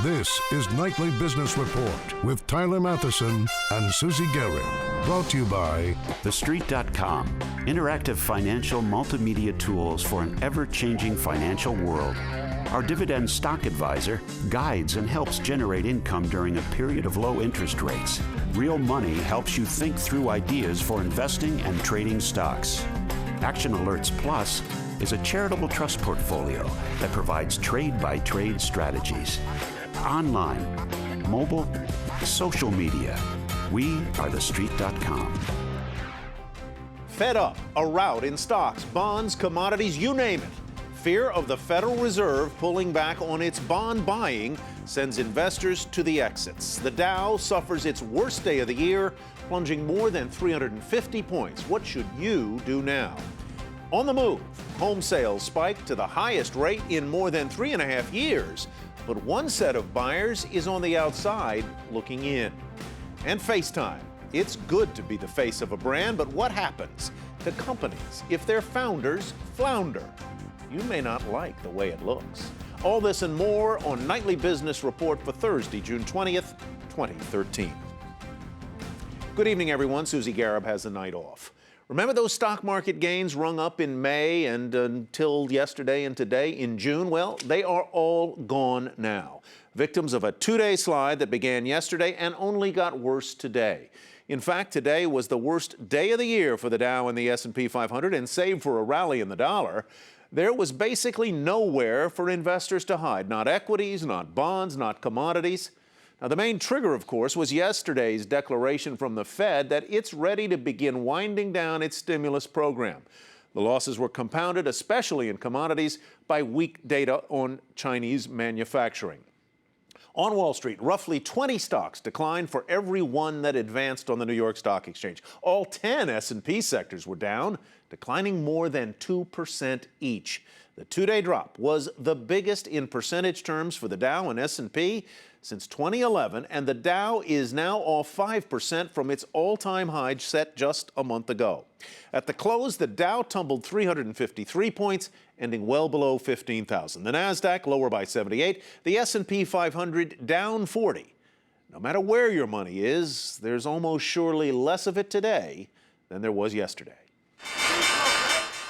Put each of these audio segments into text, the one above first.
This is Nightly Business Report with Tyler Matheson and Susie Garrett. Brought to you by TheStreet.com, interactive financial multimedia tools for an ever-changing financial world. Our dividend stock advisor guides and helps generate income during a period of low interest rates. Real Money helps you think through ideas for investing and trading stocks. Action Alerts Plus is a charitable trust portfolio that provides trade-by-trade strategies. Online, mobile, social media. We are TheStreet.com. Fed up, a rout in stocks, bonds, commodities, you name it. Fear of the Federal Reserve pulling back on its bond buying sends investors to the exits. The Dow suffers its worst day of the year, plunging more than 350 points. What should you do now? On the move, home sales spiked to the highest rate in more than 3.5 years. But one set of buyers is on the outside looking in. And FaceTime. It's good to be the face of a brand, but what happens to companies if their founders flounder? You may not like the way it looks. All this and more on Nightly Business Report for Thursday, June 20th, 2013. Good evening, everyone. Susie Garrett has the night off. Remember those stock market gains rung up in May and until yesterday and today in June? Well, they are all gone now. Victims of a two-day slide that began yesterday and only got worse today. In fact, today was the worst day of the year for the Dow and the S&P 500, and save for a rally in the dollar, there was basically nowhere for investors to hide. Not equities, not bonds, not commodities. Now, the main trigger, of course, was yesterday's declaration from the Fed that it's ready to begin winding down its stimulus program. The losses were compounded, especially in commodities, by weak data on Chinese manufacturing. On Wall Street, roughly 20 stocks declined for every one that advanced on the New York Stock Exchange. All 10 S&P sectors were down, declining more than 2% each. The two-day drop was the biggest in percentage terms for the Dow and S&P since 2011, and the Dow is now off 5% from its all-time high set just a month ago. At the close, the Dow tumbled 353 points, ending well below 15,000. The Nasdaq lower by 78, the S&P 500 down 40. No matter where your money is, there's almost surely less of it today than there was yesterday.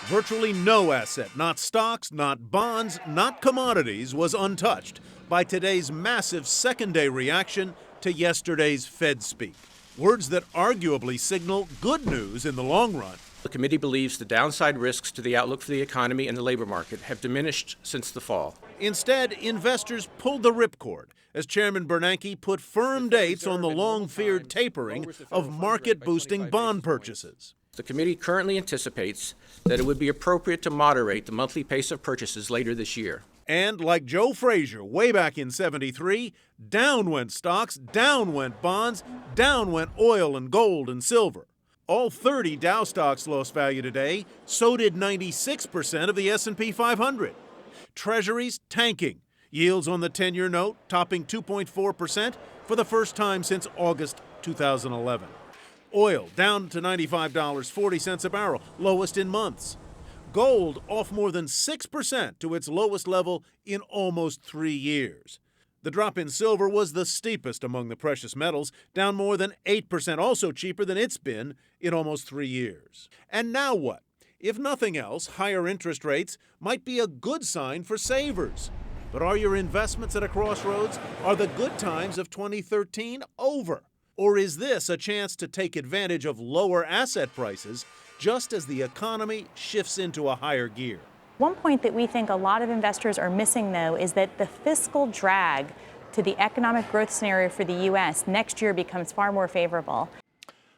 Virtually no asset, not stocks, not bonds, not commodities, was untouched by today's massive second-day reaction to yesterday's Fed speak. Words that arguably signal good news in the long run. The committee believes the downside risks to the outlook for the economy and the labor market have diminished since the fall. Instead, investors pulled the ripcord as Chairman Bernanke put firm dates on the long-feared tapering of market-boosting bond purchases. The committee currently anticipates that it would be appropriate to moderate the monthly pace of purchases later this year. And like Joe Frazier way back in '73, down went stocks, down went bonds, down went oil and gold and silver. All 30 Dow stocks lost value today, so did 96% of the S&P 500. Treasuries tanking, yields on the 10-year note topping 2.4% for the first time since August 2011. Oil down to $95.40 a barrel, lowest in months. Gold off more than 6% to its lowest level in almost 3 years. The drop in silver was the steepest among the precious metals, down more than 8%, also cheaper than it's been in almost 3 years. And now what? If nothing else, higher interest rates might be a good sign for savers. But are your investments at a crossroads? Are the good times of 2013 over? Or is this a chance to take advantage of lower asset prices just as the economy shifts into a higher gear? One point that we think a lot of investors are missing, though, is that the fiscal drag to the economic growth scenario for the U.S. next year becomes far more favorable.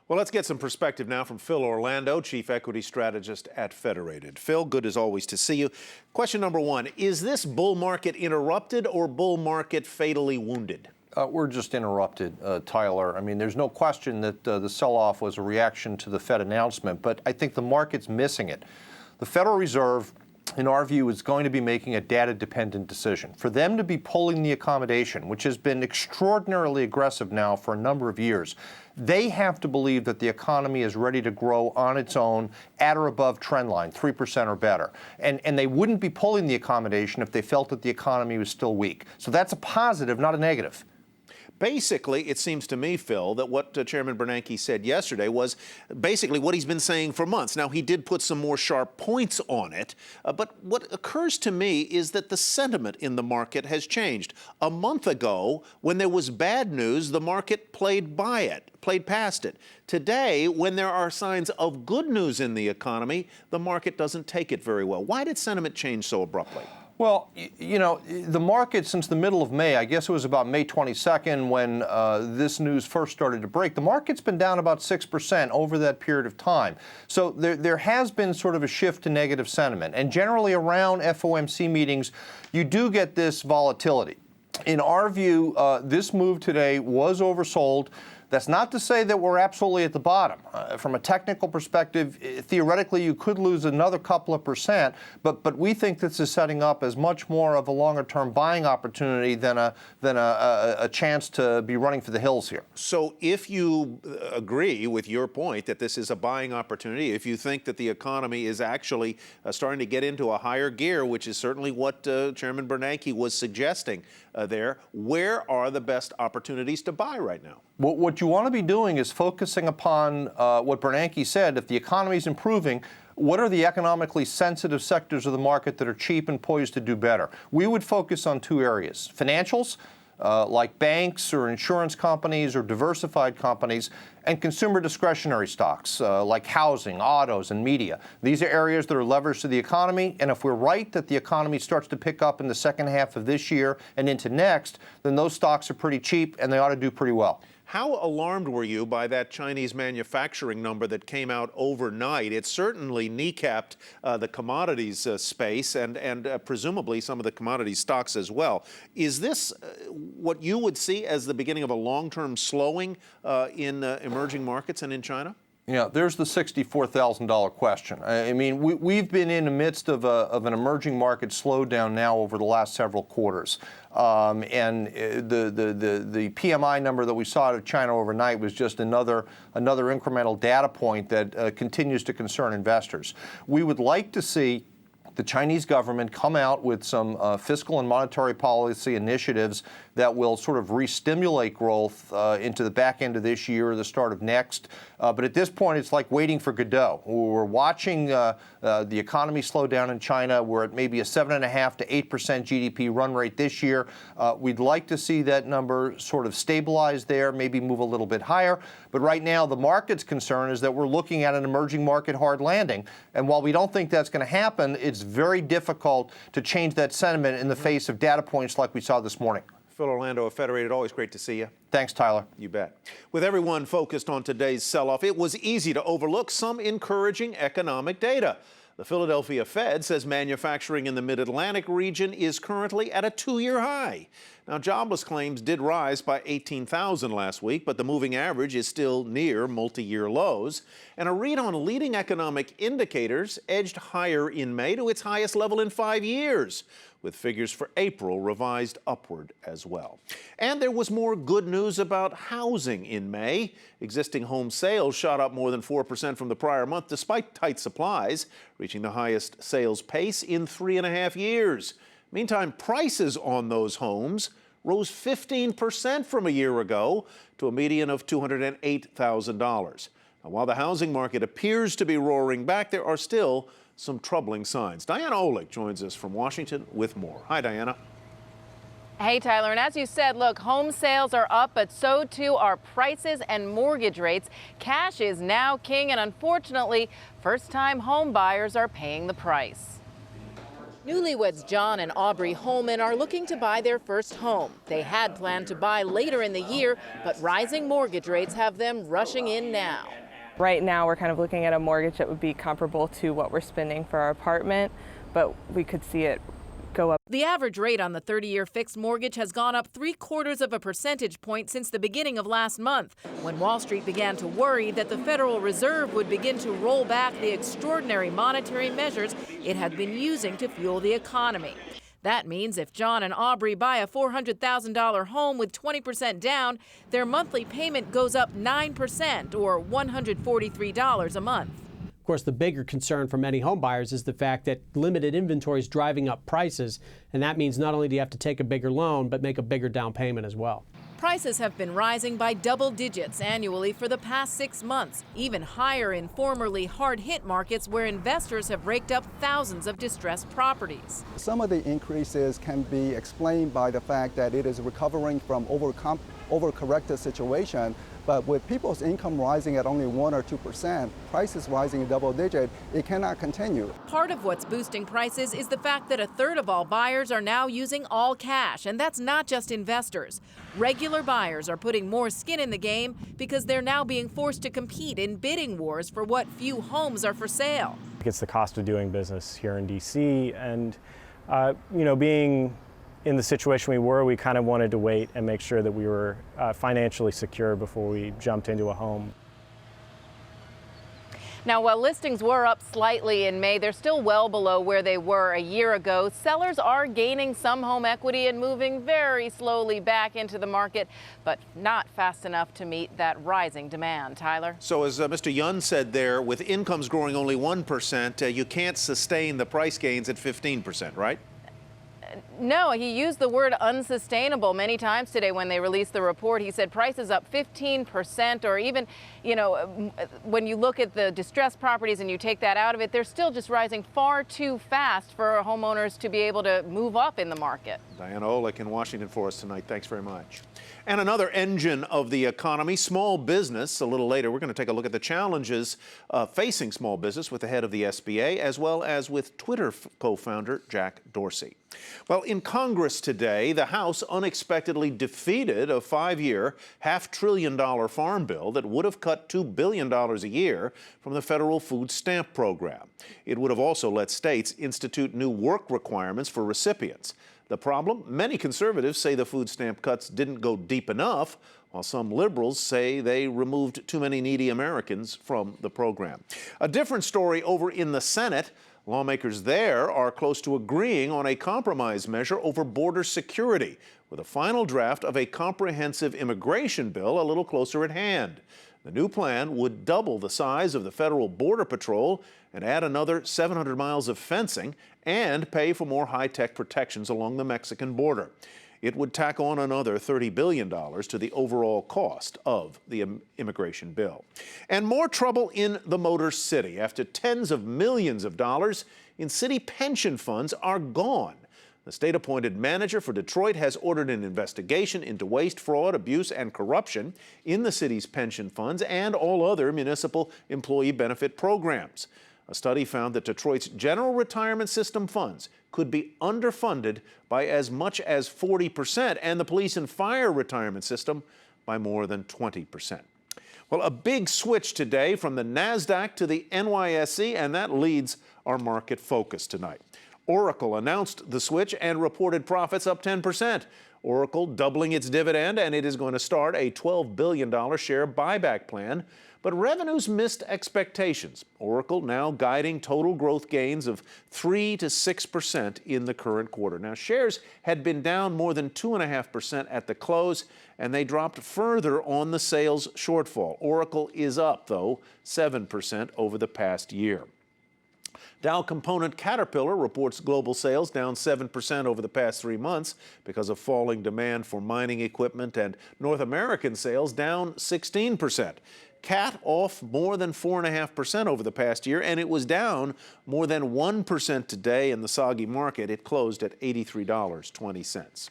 Well, let's get some perspective now from Phil Orlando, Chief Equity Strategist at Federated. Phil, good as always to see you. Question number one, is this bull market interrupted or bull market fatally wounded? We're just interrupted, Tyler. I mean, there's no question that the sell-off was a reaction to the Fed announcement, but I think the market's missing it. The Federal Reserve in our view, is going to be making a data-dependent decision. For them to be pulling the accommodation, which has been extraordinarily aggressive now for a number of years, they have to believe that the economy is ready to grow on its own at or above trend line, 3% or better. And they wouldn't be pulling the accommodation if they felt that the economy was still weak. So that's a positive, not a negative. Basically, it seems to me, Phil, that what Chairman Bernanke said yesterday was basically what he's been saying for months. Now, he did put some more sharp points on it, but what occurs to me is that the sentiment in the market has changed. A month ago, when there was bad news, the market played past it. Today, when there are signs of good news in the economy, the market doesn't take it very well. Why did sentiment change so abruptly? Well, you know, the market since the middle of May, I guess it was about May 22nd when this news first started to break, the market's been down about 6% over that period of time. So there has been sort of a shift to negative sentiment. And generally around FOMC meetings, you do get this volatility. In our view, this move today was oversold. That's not to say that we're absolutely at the bottom. From a technical perspective, theoretically, you could lose another couple of percent, but we think this is setting up as much more of a longer-term buying opportunity than a chance to be running for the hills here. So if you agree with your point that this is a buying opportunity, if you think that the economy is actually starting to get into a higher gear, which is certainly what Chairman Bernanke was suggesting there, where are the best opportunities to buy right now? What you want to be doing is focusing upon what Bernanke said. If the economy is improving, what are the economically sensitive sectors of the market that are cheap and poised to do better? We would focus on two areas: financials, like banks or insurance companies or diversified companies, and consumer discretionary stocks like housing, autos, and media. These are areas that are leveraged to the economy, and if we're right that the economy starts to pick up in the second half of this year and into next, then those stocks are pretty cheap and they ought to do pretty well. How alarmed were you by that Chinese manufacturing number that came out overnight? It certainly kneecapped the commodities space and presumably some of the commodities stocks as well. Is this what you would see as the beginning of a long-term slowing in emerging markets and in China? Yeah, there's the $64,000 question. I mean, we've been in the midst of an emerging market slowdown now over the last several quarters. And the PMI number that we saw out of China overnight was just another incremental data point that continues to concern investors. We would like to see the Chinese government come out with some fiscal and monetary policy initiatives that will sort of re-stimulate growth into the back end of this year or the start of next. But at this point, it's like waiting for Godot. We're watching the economy slow down in China. We're at maybe a 7.5% to 8% GDP run rate this year. We'd like to see that number sort of stabilize there, maybe move a little bit higher. But right now, the market's concern is that we're looking at an emerging market hard landing. And while we don't think that's going to happen, it's very difficult to change that sentiment in the face of data points like we saw this morning. Phil Orlando of Federated, always great to see you. Thanks, Tyler. You bet. With everyone focused on today's sell-off, it was easy to overlook some encouraging economic data. The Philadelphia Fed says manufacturing in the Mid-Atlantic region is currently at a 2-year high. Now, jobless claims did rise by 18,000 last week, but the moving average is still near multi-year lows. And a read on leading economic indicators edged higher in May to its highest level in 5 years, with figures for April revised upward as well. And there was more good news about housing in May. Existing home sales shot up more than 4% from the prior month, despite tight supplies, reaching the highest sales pace in 3.5 years. Meantime, prices on those homes rose 15% from a year ago to a median of $208,000. Now, while the housing market appears to be roaring back, there are still some troubling signs. Diana Olick joins us from Washington with more. Hi, Diana. Hey, Tyler, and as you said, look, home sales are up, but so too are prices and mortgage rates. Cash is now king, and unfortunately, first-time home buyers are paying the price. Newlyweds John and Aubrey Holman are looking to buy their first home. They had planned to buy later in the year, but rising mortgage rates have them rushing in now. Right now, we're kind of looking at a mortgage that would be comparable to what we're spending for our apartment, but we could see it go up. The average rate on the 30-year fixed mortgage has gone up 0.75 percentage points since the beginning of last month, when Wall Street began to worry that the Federal Reserve would begin to roll back the extraordinary monetary measures it had been using to fuel the economy. That means if John and Aubrey buy a $400,000 home with 20% down, their monthly payment goes up 9% or $143 a month. Of course, the bigger concern for many home buyers is the fact that limited inventory is driving up prices, and that means not only do you have to take a bigger loan, but make a bigger down payment as well. Prices have been rising by double digits annually for the past 6 months, even higher in formerly hard-hit markets where investors have raked up thousands of distressed properties. Some of the increases can be explained by the fact that it is recovering from overcorrected situation. But with people's income rising at only 1 or 2%, prices rising in double digit, it cannot continue. Part of what's boosting prices is the fact that a third of all buyers are now using all cash, and that's not just investors. Regular buyers are putting more skin in the game because they're now being forced to compete in bidding wars for what few homes are for sale. It's the cost of doing business here in D.C. and, being in the situation we were, we kind of wanted to wait and make sure that we were financially secure before we jumped into a home. Now, while listings were up slightly in May, they're still well below where they were a year ago. Sellers are gaining some home equity and moving very slowly back into the market, but not fast enough to meet that rising demand. Tyler? So as Mr. Yun said there, with incomes growing only 1%, you can't sustain the price gains at 15%, right? No, he used the word unsustainable many times today when they released the report. He said prices up 15%, or even, when you look at the distressed properties and you take that out of it, they're still just rising far too fast for homeowners to be able to move up in the market. Diana Olick in Washington for us tonight. Thanks very much. And another engine of the economy, small business. A little later, we're going to take a look at the challenges facing small business with the head of the SBA, as well as with Twitter co-founder Jack Dorsey. Well, in Congress today, the House unexpectedly defeated a 5-year, $500 billion farm bill that would have cut $2 billion a year from the federal food stamp program. It would have also let states institute new work requirements for recipients. The problem? Many conservatives say the food stamp cuts didn't go deep enough, while some liberals say they removed too many needy Americans from the program. A different story over in the Senate. Lawmakers there are close to agreeing on a compromise measure over border security, with a final draft of a comprehensive immigration bill a little closer at hand. The new plan would double the size of the federal border patrol and add another 700 miles of fencing and pay for more high-tech protections along the Mexican border. It would tack on another $30 billion to the overall cost of the immigration bill. And more trouble in the Motor City after tens of millions of dollars in city pension funds are gone. The state-appointed manager for Detroit has ordered an investigation into waste, fraud, abuse, and corruption in the city's pension funds and all other municipal employee benefit programs. A study found that Detroit's general retirement system funds could be underfunded by as much as 40%, and the police and fire retirement system by more than 20%. Well, a big switch today from the NASDAQ to the NYSE, and that leads our market focus tonight. Oracle announced the switch and reported profits up 10%. Oracle doubling its dividend, and it is going to start a $12 billion share buyback plan. But revenues missed expectations. Oracle now guiding total growth gains of 3 to 6% in the current quarter. Now, shares had been down more than 2.5% at the close, and they dropped further on the sales shortfall. Oracle is up, though, 7% over the past year. Dow component Caterpillar reports global sales down 7% over the past 3 months because of falling demand for mining equipment, and North American sales down 16%. Cat off more than 4.5% over the past year, and it was down more than 1% today in the soggy market. It closed at $83.20.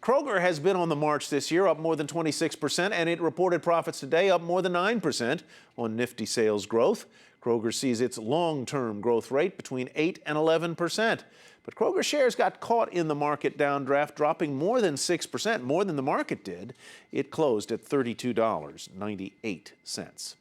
Kroger has been on the march this year, up more than 26%, and it reported profits today up more than 9% on nifty sales growth. Kroger sees its long-term growth rate between 8 and 11%. But Kroger shares got caught in the market downdraft, dropping more than 6%, more than the market did. It closed at $32.98.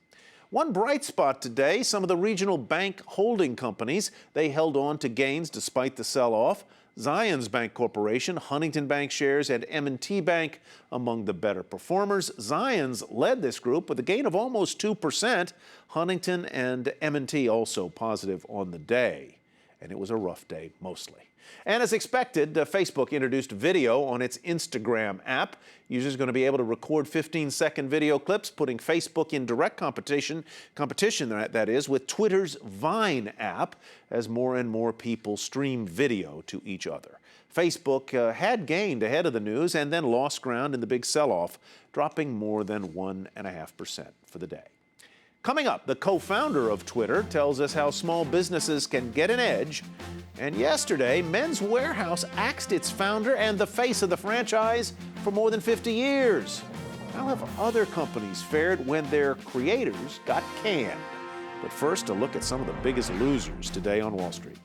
One bright spot today, some of the regional bank holding companies, they held on to gains despite the sell-off. Zions Bank Corporation, Huntington Bank shares, and M&T Bank among the better performers. Zions led this group with a gain of almost 2%. Huntington and M&T also positive on the day. And it was a rough day, mostly. And as expected, Facebook introduced video on its Instagram app. Users are going to be able to record 15-second video clips, putting Facebook in direct competition that is, with Twitter's Vine app, as more and more people stream video to each other. Facebook had gained ahead of the news and then lost ground in the big sell-off, dropping more than 1.5% for the day. Coming up, the co-founder of Twitter tells us how small businesses can get an edge. And yesterday, Men's Wearhouse axed its founder and the face of the franchise for more than 50 years. How have other companies fared when their creators got canned? But first, a look at some of the biggest losers today on Wall Street.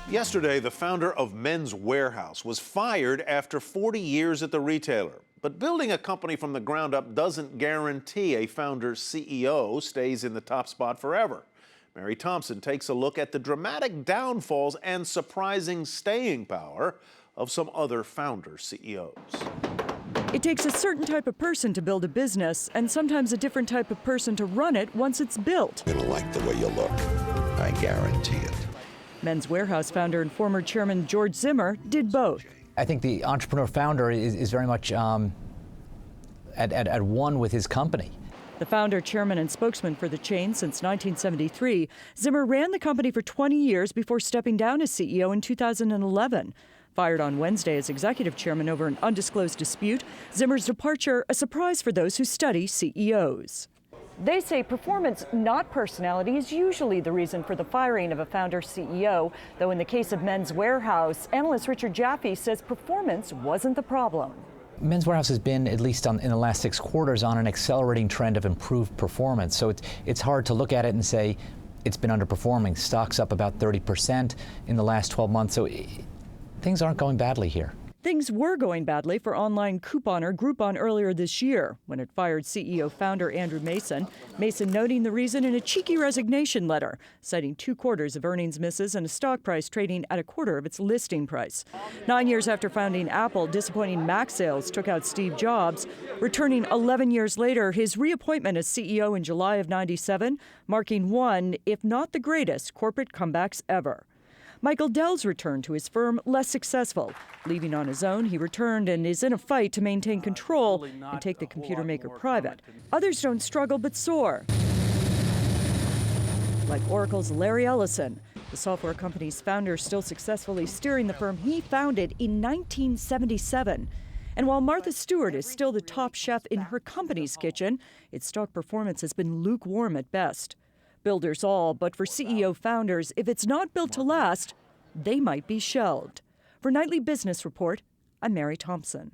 Yesterday, the founder of Men's Wearhouse was fired after 40 years at the retailer. But building a company from the ground up doesn't guarantee a founder's CEO stays in the top spot forever. Mary Thompson takes a look at the dramatic downfalls and surprising staying power of some other founder CEOs. It takes a certain type of person to build a business, and sometimes a different type of person to run it once it's built. You're gonna like the way you look, I guarantee it. Men's Wearhouse founder and former chairman George Zimmer did both. I think the entrepreneur-founder is very much at one with his company. The founder, chairman, and spokesman for the chain since 1973, Zimmer ran the company for 20 years before stepping down as CEO in 2011. Fired on Wednesday as executive chairman over an undisclosed dispute, Zimmer's departure a surprise for those who study CEOs. They say performance, not personality, is usually the reason for the firing of a founder CEO, though in the case of Men's Wearhouse, analyst Richard Jaffe says performance wasn't the problem. Men's Wearhouse has been, at least in the last 6 quarters, on an accelerating trend of improved performance. So it's hard to look at it and say it's been underperforming. Stock's up about 30% in the last 12 months, so things aren't going badly here. Things were going badly for online couponer Groupon earlier this year when it fired CEO founder Andrew Mason. Mason noting the reason in a cheeky resignation letter, citing 2 quarters of earnings misses and a stock price trading at a quarter of its listing price. 9 years after founding Apple, disappointing Mac sales took out Steve Jobs. Returning 11 years later, his reappointment as CEO in July of '97, marking one, if not the greatest, corporate comebacks ever. Michael Dell's return to his firm less successful. Leaving on his own, he returned and is in a fight to maintain control and take the computer maker private. Others don't struggle but soar. Like Oracle's Larry Ellison, the software company's founder still successfully steering the firm he founded in 1977. And while Martha Stewart is still the top chef in her company's kitchen, its stock performance has been lukewarm at best. Builders all, but for CEO founders, if it's not built to last, they might be shelved. For Nightly Business Report, I'm Mary Thompson.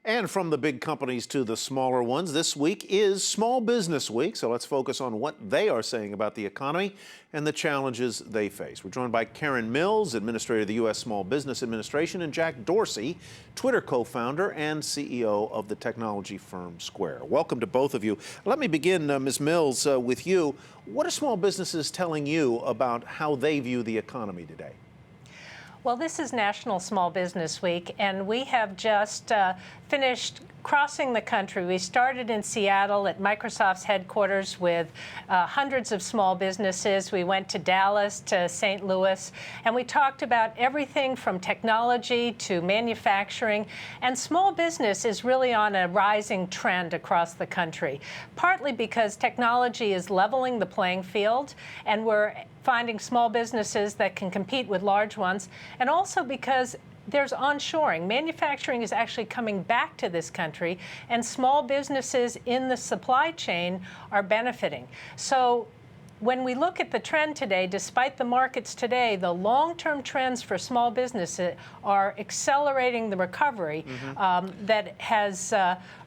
And from the big companies to the smaller ones, this week is Small Business Week, so let's focus on what they are saying about the economy and the challenges they face. We're joined by Karen Mills, Administrator of the U.S. Small Business Administration, and Jack Dorsey, Twitter co-founder and CEO of the technology firm Square. Welcome to both of you. Let me begin, Ms. Mills, with you. What are small businesses telling you about how they view the economy today? Well, this is National Small Business Week, and we have just finished crossing the country. We started in Seattle at Microsoft's headquarters with hundreds of small businesses. We went to Dallas, to St. Louis, and we talked about everything from technology to manufacturing. And small business is really on a rising trend across the country, partly because technology is leveling the playing field, and we're finding small businesses that can compete with large ones, and also because there's onshoring. Manufacturing is actually coming back to this country, and small businesses in the supply chain are benefiting. So when we look at the trend today, despite the markets today, the long-term trends for small businesses are accelerating the recovery that has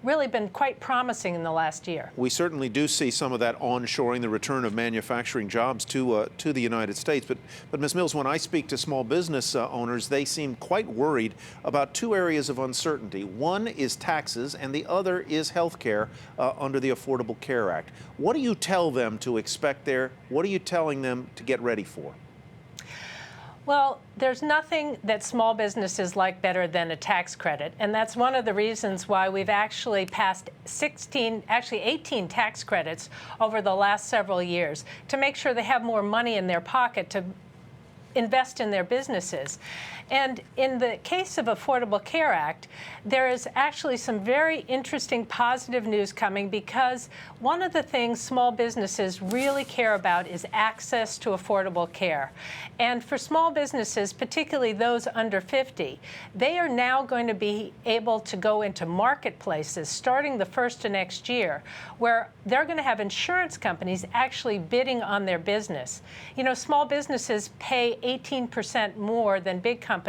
really been quite promising in the last year. We certainly do see some of that onshoring, the return of manufacturing jobs to the United States. But Ms. Mills, when I speak to small business owners, they seem quite worried about two areas of uncertainty. One is taxes, and the other is health care under the Affordable Care Act. What do you tell them to expect there? What are you telling them to get ready for? Well, there's nothing that small businesses like better than a tax credit, and that's one of the reasons why we've actually passed 18 tax credits over the last several years to make sure they have more money in their pocket to invest in their businesses. And in the case of Affordable Care Act, there is actually some very interesting positive news coming, because one of the things small businesses really care about is access to affordable care. And for small businesses, particularly those under 50, they are now going to be able to go into marketplaces starting the first of next year, where they're going to have insurance companies actually bidding on their business. You know, small businesses pay 18% more than big companies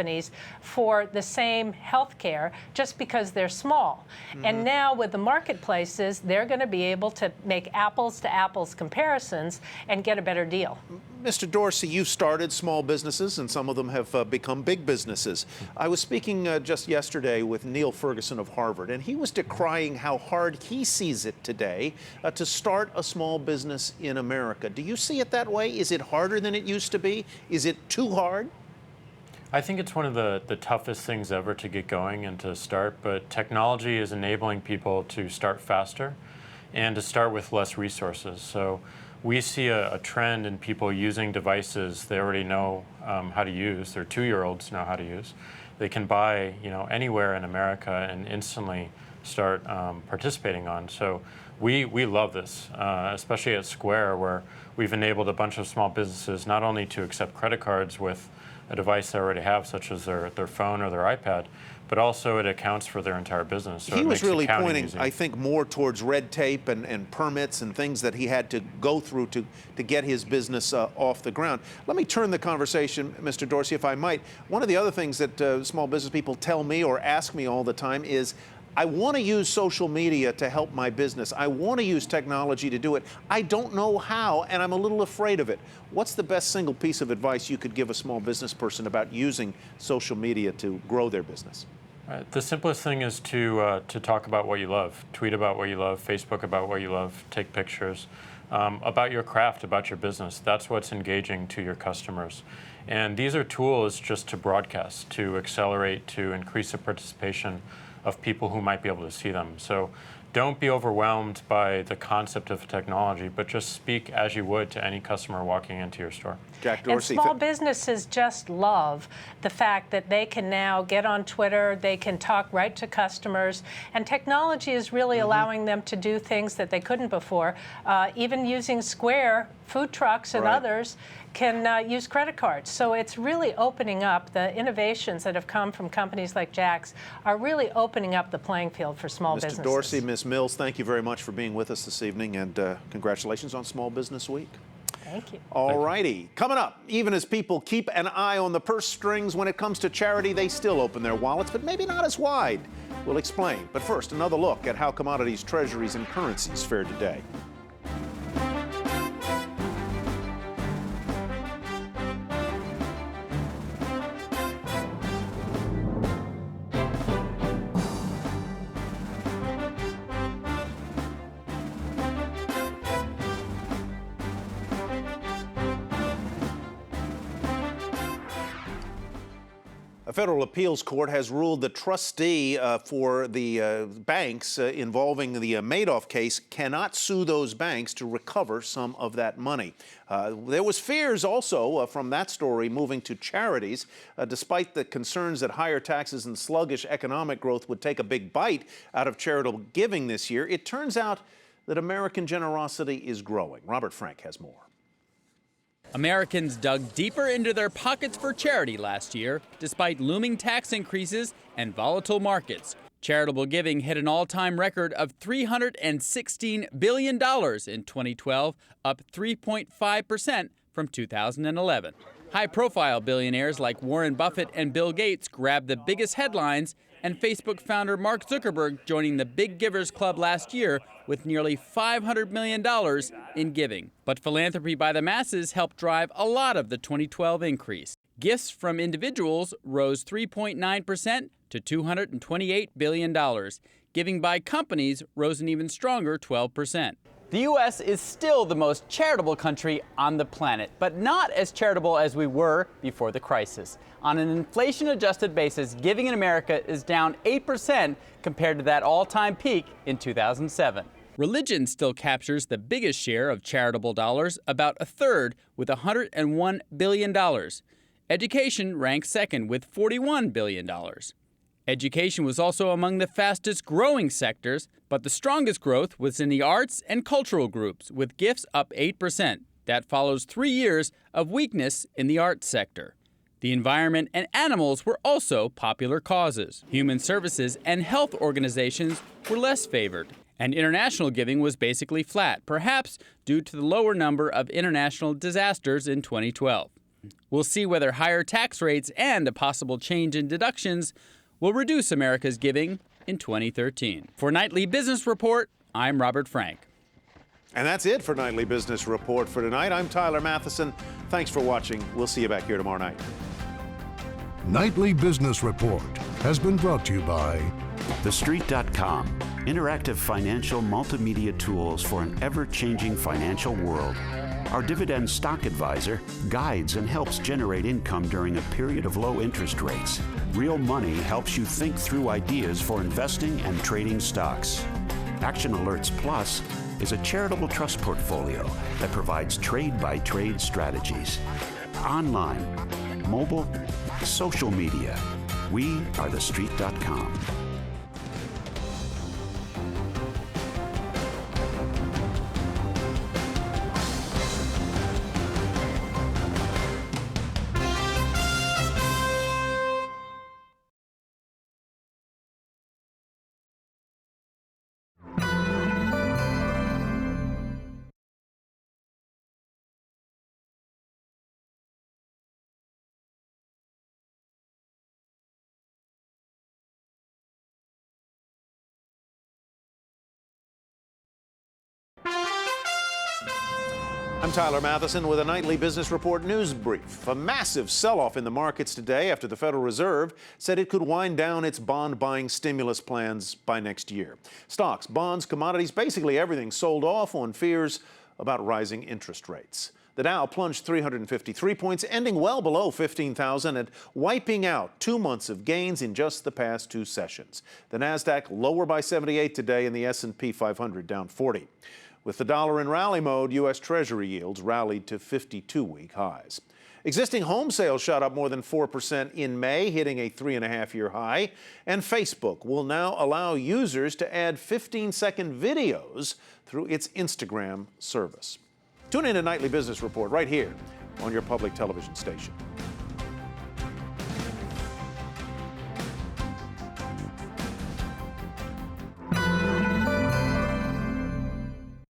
for the same health care just because they're small. And now with the marketplaces, they're going to be able to make apples to apples comparisons and get a better deal. Mr. Dorsey, you've started small businesses, and some of them have become big businesses. I was speaking just yesterday with Neil Ferguson of Harvard, and he was decrying how hard he sees it today to start a small business in America. Do you see it that way? Is it harder than it used to be? Is it too hard? I think it's one of the toughest things ever to get going and to start, but technology is enabling people to start faster and to start with less resources. So we see a trend in people using devices they already know how to use. Their 2-year-olds know how to use. They can buy, anywhere in America and instantly start participating on. So we love this, especially at Square, where we've enabled a bunch of small businesses not only to accept credit cards with a device they already have, such as their phone or their iPad, but also it accounts for their entire business. So he was really pointing, easy. I think, more towards red tape and permits and things that he had to go through to get his business off the ground. Let me turn the conversation, Mr. Dorsey, if I might. One of the other things that small business people tell me or ask me all the time is, I want to use social media to help my business. I want to use technology to do it. I don't know how, and I'm a little afraid of it. What's the best single piece of advice you could give a small business person about using social media to grow their business? The simplest thing is to talk about what you love. Tweet about what you love, Facebook about what you love, take pictures about your craft, about your business. That's what's engaging to your customers. And these are tools just to broadcast, to accelerate, to increase the participation of people who might be able to see them. So don't be overwhelmed by the concept of technology, but just speak as you would to any customer walking into your store. Jack Dorsey. And small businesses just love the fact that they can now get on Twitter, they can talk right to customers, and technology is really allowing them to do things that they couldn't before. Even using Square, food trucks and others can use credit cards. So it's really opening up. The innovations that have come from companies like Jack's are really opening up the playing field for small businesses. Mr. Dorsey, Ms. Mills, thank you very much for being with us this evening, and congratulations on Small Business Week. Thank you. All righty. Coming up, even as people keep an eye on the purse strings when it comes to charity, they still open their wallets, but maybe not as wide. We'll explain. But first, another look at how commodities, treasuries, and currencies fared today. A federal appeals court has ruled the trustee for the banks involving the Madoff case cannot sue those banks to recover some of that money. There was fears also from that story moving to charities, despite the concerns that higher taxes and sluggish economic growth would take a big bite out of charitable giving this year. It turns out that American generosity is growing. Robert Frank has more. Americans dug deeper into their pockets for charity last year, despite looming tax increases and volatile markets. Charitable giving hit an all-time record of $316 billion in 2012, up 3.5% from 2011. High-profile billionaires like Warren Buffett and Bill Gates grabbed the biggest headlines, and Facebook founder Mark Zuckerberg joining the Big Givers Club last year with nearly $500 million in giving. But philanthropy by the masses helped drive a lot of the 2012 increase. Gifts from individuals rose 3.9% to $228 billion. Giving by companies rose an even stronger 12%. The U.S. is still the most charitable country on the planet, but not as charitable as we were before the crisis. On an inflation-adjusted basis, giving in America is down 8% compared to that all-time peak in 2007. Religion still captures the biggest share of charitable dollars, about a third, with $101 billion. Education ranks second with $41 billion. Education was also among the fastest growing sectors, but the strongest growth was in the arts and cultural groups, with gifts up 8%. That follows 3 years of weakness in the arts sector. The environment and animals were also popular causes. Human services and health organizations were less favored, and international giving was basically flat, perhaps due to the lower number of international disasters in 2012. We'll see whether higher tax rates and a possible change in deductions will reduce America's giving in 2013. For Nightly Business Report, I'm Robert Frank. And that's it for Nightly Business Report for tonight. I'm Tyler Matheson. Thanks for watching. We'll see you back here tomorrow night. Nightly Business Report has been brought to you by TheStreet.com, interactive financial multimedia tools for an ever-changing financial world. Our dividend stock advisor guides and helps generate income during a period of low interest rates. Real Money helps you think through ideas for investing and trading stocks. Action Alerts Plus is a charitable trust portfolio that provides trade-by-trade strategies. Online, mobile, social media. We are TheStreet.com. I'm Tyler Matheson with a Nightly Business Report news brief. A massive sell-off in the markets today after the Federal Reserve said it could wind down its bond-buying stimulus plans by next year. Stocks, bonds, commodities, basically everything sold off on fears about rising interest rates. The Dow plunged 353 points, ending well below 15,000 and wiping out 2 months of gains in just the past 2 sessions. The Nasdaq lower by 78 today and the S&P 500 down 40. With the dollar in rally mode, U.S. Treasury yields rallied to 52-week highs. Existing home sales shot up more than 4% in May, hitting a 3.5-year high. And Facebook will now allow users to add 15-second videos through its Instagram service. Tune in to Nightly Business Report right here on your public television station.